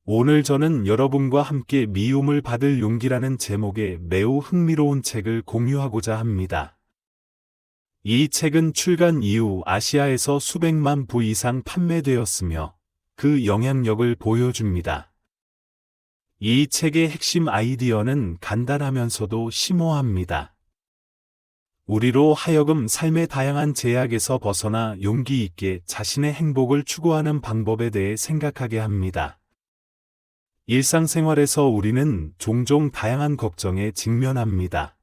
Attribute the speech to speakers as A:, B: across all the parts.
A: 오늘 저는 여러분과 함께 미움을 받을 용기라는 제목의 매우 흥미로운 책을 공유하고자 합니다. 이 책은 출간 이후 아시아에서 수백만 부 이상 판매되었으며 그 영향력을 보여줍니다. 이 책의 핵심 아이디어는 간단하면서도 심오합니다. 우리로 하여금 삶의 다양한 제약에서 벗어나 용기 있게 자신의 행복을 추구하는 방법에 대해 생각하게 합니다. 일상생활에서 우리는 종종 다양한 걱정에 직면합니다.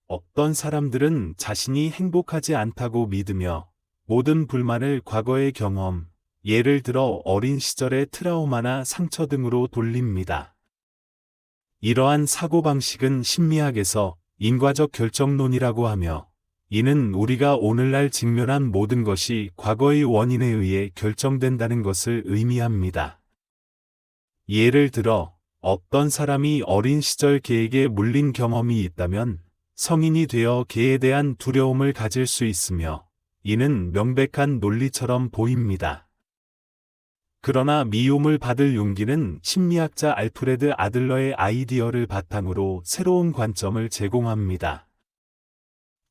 A: 어떤 사람들은 자신이 행복하지 않다고 믿으며 모든 불만을 과거의 경험, 예를 들어 어린 시절의 트라우마나 상처 등으로 돌립니다. 이러한 사고방식은 심리학에서 인과적 결정론이라고 하며, 이는 우리가 오늘날 직면한 모든 것이 과거의 원인에 의해 결정된다는 것을 의미합니다. 예를 들어, 어떤 사람이 어린 시절 개에게 물린 경험이 있다면 성인이 되어 개에 대한 두려움을 가질 수 있으며, 이는 명백한 논리처럼 보입니다. 그러나 미움을 받을 용기는 심리학자 알프레드 아들러의 아이디어를 바탕으로 새로운 관점을 제공합니다.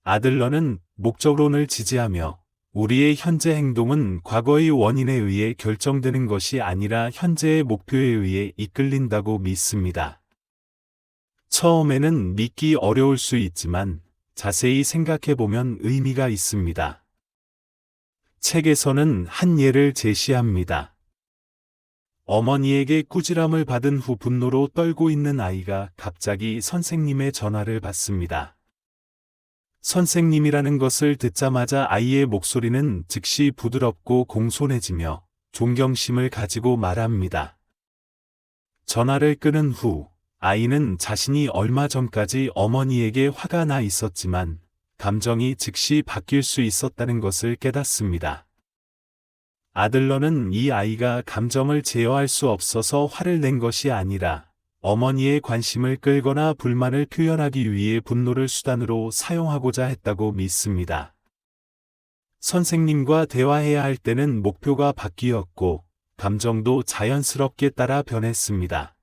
A: 아들러는 목적론을 지지하며, 우리의 현재 행동은 과거의 원인에 의해 결정되는 것이 아니라 현재의 목표에 의해 이끌린다고 믿습니다. 처음에는 믿기 어려울 수 있지만 자세히 생각해보면 의미가 있습니다. 책에서는 한 예를 제시합니다. 어머니에게 꾸지람을 받은 후 분노로 떨고 있는 아이가 갑자기 선생님의 전화를 받습니다. 선생님이라는 것을 듣자마자 아이의 목소리는 즉시 부드럽고 공손해지며 존경심을 가지고 말합니다. 전화를 끊은 후 아이는 자신이 얼마 전까지 어머니에게 화가 나 있었지만 감정이 즉시 바뀔 수 있었다는 것을 깨닫습니다. 아들러는 이 아이가 감정을 제어할 수 없어서 화를 낸 것이 아니라 어머니의 관심을 끌거나 불만을 표현하기 위해 분노를 수단으로 사용하고자 했다고 믿습니다. 선생님과 대화해야 할 때는 목표가 바뀌었고 감정도 자연스럽게 따라 변했습니다.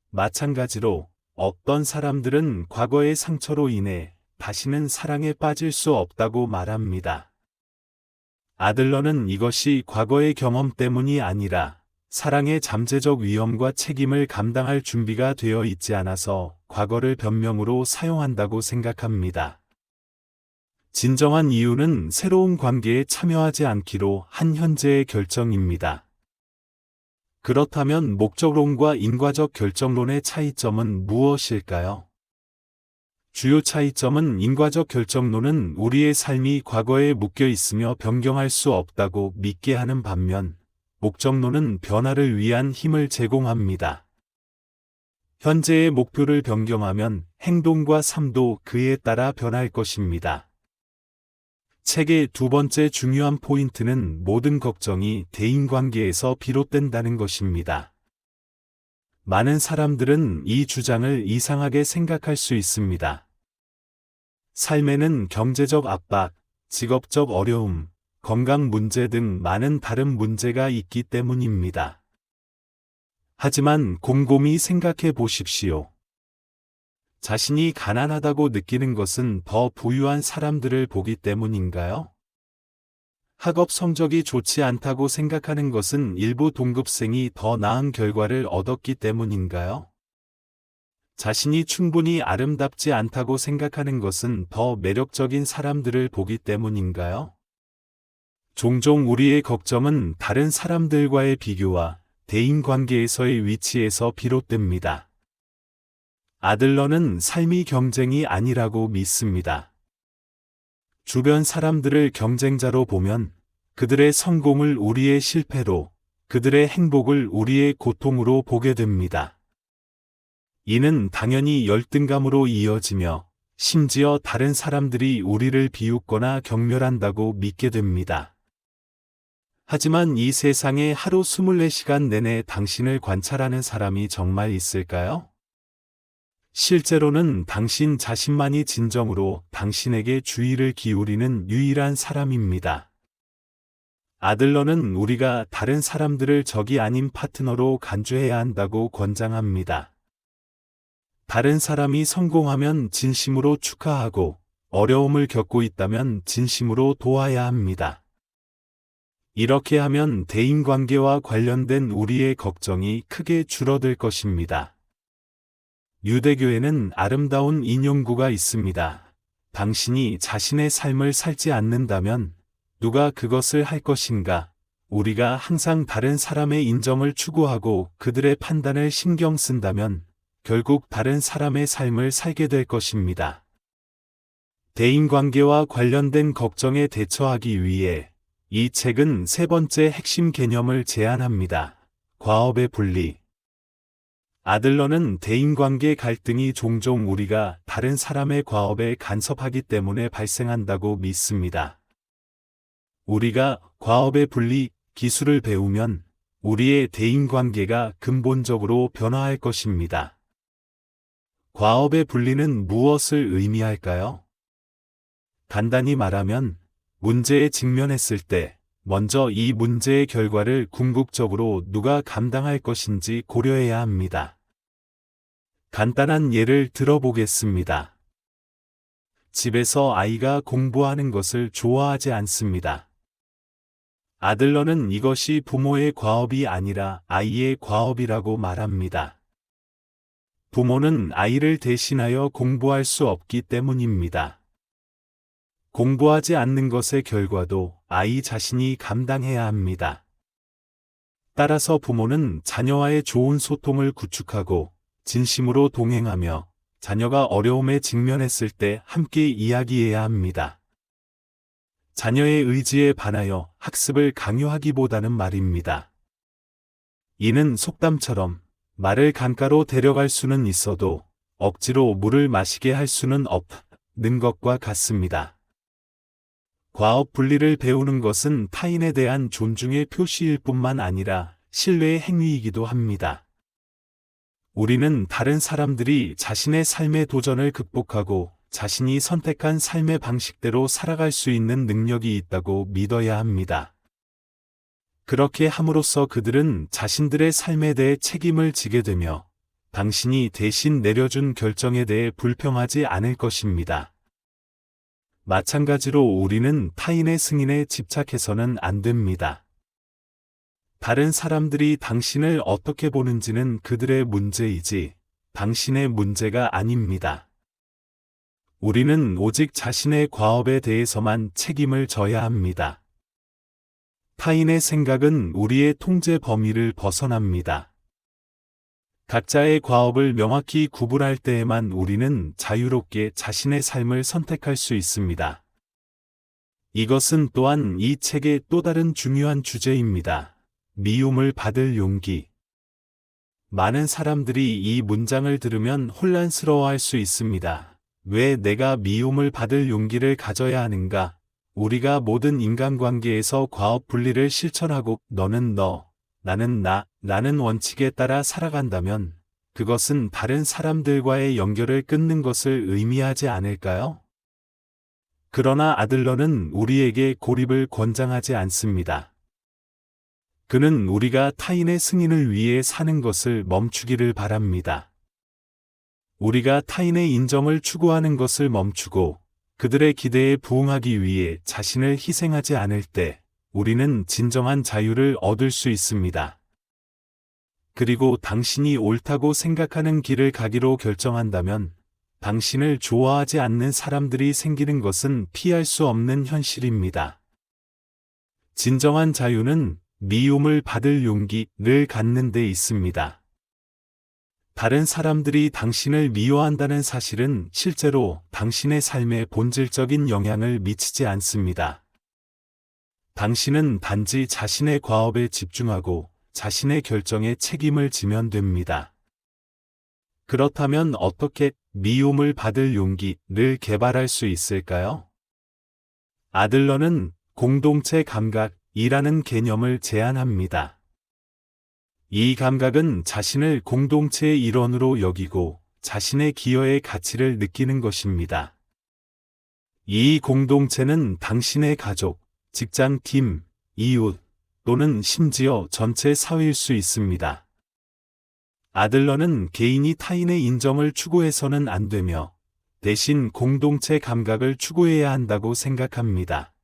A: 마찬가지로 어떤 사람들은 과거의 상처로 인해 다시는 사랑에 빠질 수 없다고 말합니다. 아들러는 이것이 과거의 경험 때문이 아니라 사랑의 잠재적 위험과 책임을 감당할 준비가 되어 있지 않아서 과거를 변명으로 사용한다고 생각합니다. 진정한 이유는 새로운 관계에 참여하지 않기로 한 현재의 결정입니다. 그렇다면 목적론과 인과적 결정론의 차이점은 무엇일까요? 주요 차이점은 인과적 결정론은 우리의 삶이 과거에 묶여 있으며 변경할 수 없다고 믿게 하는 반면, 목적론은 변화를 위한 힘을 제공합니다. 현재의 목표를 변경하면 행동과 삶도 그에 따라 변할 것입니다. 책의 두 번째 중요한 포인트는 모든 걱정이 대인관계에서 비롯된다는 것입니다. 많은 사람들은 이 주장을 이상하게 생각할 수 있습니다. 삶에는 경제적 압박, 직업적 어려움, 건강 문제 등 많은 다른 문제가 있기 때문입니다. 하지만 곰곰이 생각해 보십시오. 자신이 가난하다고 느끼는 것은 더 부유한 사람들을 보기 때문인가요? 학업 성적이 좋지 않다고 생각하는 것은 일부 동급생이 더 나은 결과를 얻었기 때문인가요? 자신이 충분히 아름답지 않다고 생각하는 것은 더 매력적인 사람들을 보기 때문인가요? 종종 우리의 걱정은 다른 사람들과의 비교와 대인관계에서의 위치에서 비롯됩니다. 아들러는 삶이 경쟁이 아니라고 믿습니다. 주변 사람들을 경쟁자로 보면 그들의 성공을 우리의 실패로, 그들의 행복을 우리의 고통으로 보게 됩니다. 이는 당연히 열등감으로 이어지며 심지어 다른 사람들이 우리를 비웃거나 경멸한다고 믿게 됩니다. 하지만 이 세상에 하루 24시간 내내 당신을 관찰하는 사람이 정말 있을까요? 실제로는 당신 자신만이 진정으로 당신에게 주의를 기울이는 유일한 사람입니다. 아들러는 우리가 다른 사람들을 적이 아닌 파트너로 간주해야 한다고 권장합니다. 다른 사람이 성공하면 진심으로 축하하고 어려움을 겪고 있다면 진심으로 도와야 합니다. 이렇게 하면 대인관계와 관련된 우리의 걱정이 크게 줄어들 것입니다. 유대교에는 아름다운 인용구가 있습니다. 당신이 자신의 삶을 살지 않는다면 누가 그것을 할 것인가? 우리가 항상 다른 사람의 인정을 추구하고 그들의 판단을 신경 쓴다면 결국 다른 사람의 삶을 살게 될 것입니다. 대인관계와 관련된 걱정에 대처하기 위해 이 책은 세 번째 핵심 개념을 제안합니다. 과업의 분리. 아들러는 대인관계 갈등이 종종 우리가 다른 사람의 과업에 간섭하기 때문에 발생한다고 믿습니다. 우리가 과업의 분리 기술을 배우면 우리의 대인관계가 근본적으로 변화할 것입니다. 과업의 분리는 무엇을 의미할까요? 간단히 말하면 문제에 직면했을 때 먼저 이 문제의 결과를 궁극적으로 누가 감당할 것인지 고려해야 합니다. 간단한 예를 들어보겠습니다. 집에서 아이가 공부하는 것을 좋아하지 않습니다. 아들러는 이것이 부모의 과업이 아니라 아이의 과업이라고 말합니다. 부모는 아이를 대신하여 공부할 수 없기 때문입니다. 공부하지 않는 것의 결과도 아이 자신이 감당해야 합니다. 따라서 부모는 자녀와의 좋은 소통을 구축하고 진심으로 동행하며 자녀가 어려움에 직면했을 때 함께 이야기해야 합니다. 자녀의 의지에 반하여 학습을 강요하기보다는 말입니다. 이는 속담처럼 말을 강가로 데려갈 수는 있어도 억지로 물을 마시게 할 수는 없는 것과 같습니다. 과업 분리를 배우는 것은 타인에 대한 존중의 표시일 뿐만 아니라 신뢰의 행위이기도 합니다. 우리는 다른 사람들이 자신의 삶의 도전을 극복하고 자신이 선택한 삶의 방식대로 살아갈 수 있는 능력이 있다고 믿어야 합니다. 그렇게 함으로써 그들은 자신들의 삶에 대해 책임을 지게 되며 당신이 대신 내려준 결정에 대해 불평하지 않을 것입니다. 마찬가지로 우리는 타인의 승인에 집착해서는 안 됩니다. 다른 사람들이 당신을 어떻게 보는지는 그들의 문제이지 당신의 문제가 아닙니다. 우리는 오직 자신의 과업에 대해서만 책임을 져야 합니다. 타인의 생각은 우리의 통제 범위를 벗어납니다. 각자의 과업을 명확히 구분할 때에만 우리는 자유롭게 자신의 삶을 선택할 수 있습니다. 이것은 또한 이 책의 또 다른 중요한 주제입니다. 미움을 받을 용기. 많은 사람들이 이 문장을 들으면 혼란스러워할 수 있습니다. 왜 내가 미움을 받을 용기를 가져야 하는가? 우리가 모든 인간관계에서 과업 분리를 실천하고 너는 너, 나는 나라는 원칙에 따라 살아간다면 그것은 다른 사람들과의 연결을 끊는 것을 의미하지 않을까요? 그러나 아들러는 우리에게 고립을 권장하지 않습니다. 그는 우리가 타인의 승인을 위해 사는 것을 멈추기를 바랍니다. 우리가 타인의 인정을 추구하는 것을 멈추고 그들의 기대에 부응하기 위해 자신을 희생하지 않을 때 우리는 진정한 자유를 얻을 수 있습니다. 그리고 당신이 옳다고 생각하는 길을 가기로 결정한다면 당신을 좋아하지 않는 사람들이 생기는 것은 피할 수 없는 현실입니다. 진정한 자유는 미움을 받을 용기를 갖는 데 있습니다. 다른 사람들이 당신을 미워한다는 사실은 실제로 당신의 삶에 본질적인 영향을 미치지 않습니다. 당신은 단지 자신의 과업에 집중하고 자신의 결정에 책임을 지면 됩니다. 그렇다면 어떻게 미움을 받을 용기를 개발할 수 있을까요? 아들러는 공동체 감각이라는 개념을 제안합니다. 이 감각은 자신을 공동체의 일원으로 여기고 자신의 기여의 가치를 느끼는 것입니다. 이 공동체는 당신의 가족, 직장 팀, 이웃 또는 심지어 전체 사회일 수 있습니다. 아들러는 개인이 타인의 인정을 추구해서는 안 되며 대신 공동체 감각을 추구해야 한다고 생각합니다.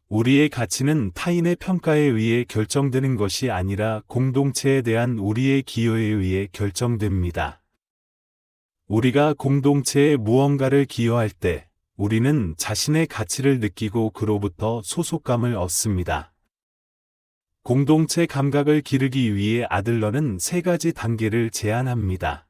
A: 우리의 가치는 타인의 평가에 의해 결정되는 것이 아니라 공동체에 대한 우리의 기여에 의해 결정됩니다. 우리가 공동체에 무언가를 기여할 때 우리는 자신의 가치를 느끼고 그로부터 소속감을 얻습니다. 공동체 감각을 기르기 위해 아들러는 3가지 단계를 제안합니다.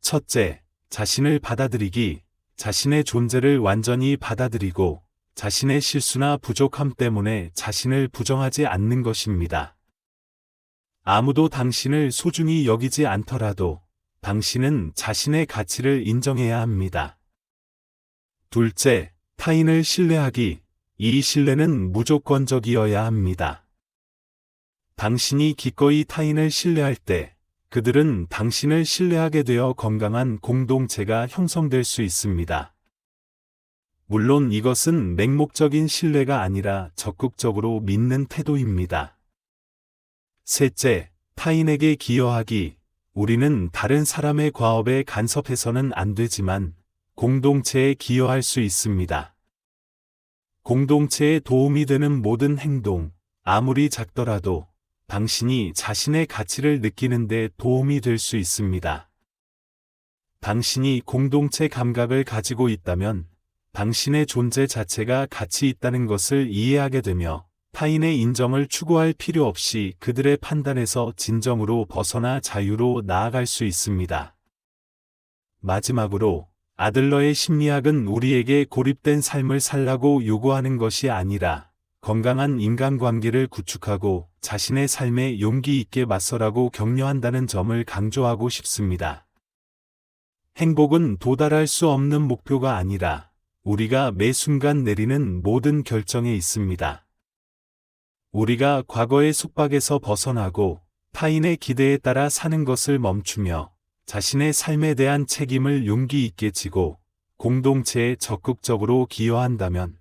A: 첫째, 자신을 받아들이기, 자신의 존재를 완전히 받아들이고 자신의 실수나 부족함 때문에 자신을 부정하지 않는 것입니다. 아무도 당신을 소중히 여기지 않더라도 당신은 자신의 가치를 인정해야 합니다. 둘째, 타인을 신뢰하기. 이 신뢰는 무조건적이어야 합니다. 당신이 기꺼이 타인을 신뢰할 때 그들은 당신을 신뢰하게 되어 건강한 공동체가 형성될 수 있습니다. 물론 이것은 맹목적인 신뢰가 아니라 적극적으로 믿는 태도입니다. 셋째, 타인에게 기여하기. 우리는 다른 사람의 과업에 간섭해서는 안 되지만 공동체에 기여할 수 있습니다. 공동체에 도움이 되는 모든 행동, 아무리 작더라도 당신이 자신의 가치를 느끼는 데 도움이 될 수 있습니다. 당신이 공동체 감각을 가지고 있다면 당신의 존재 자체가 가치 있다는 것을 이해하게 되며 타인의 인정을 추구할 필요 없이 그들의 판단에서 진정으로 벗어나 자유로 나아갈 수 있습니다. 마지막으로 아들러의 심리학은 우리에게 고립된 삶을 살라고 요구하는 것이 아니라 건강한 인간관계를 구축하고 자신의 삶에 용기 있게 맞서라고 격려한다는 점을 강조하고 싶습니다. 행복은 도달할 수 없는 목표가 아니라 우리가 매 순간 내리는 모든 결정에 있습니다. 우리가 과거의 속박에서 벗어나고 타인의 기대에 따라 사는 것을 멈추며 자신의 삶에 대한 책임을 용기 있게 지고 공동체에 적극적으로 기여한다면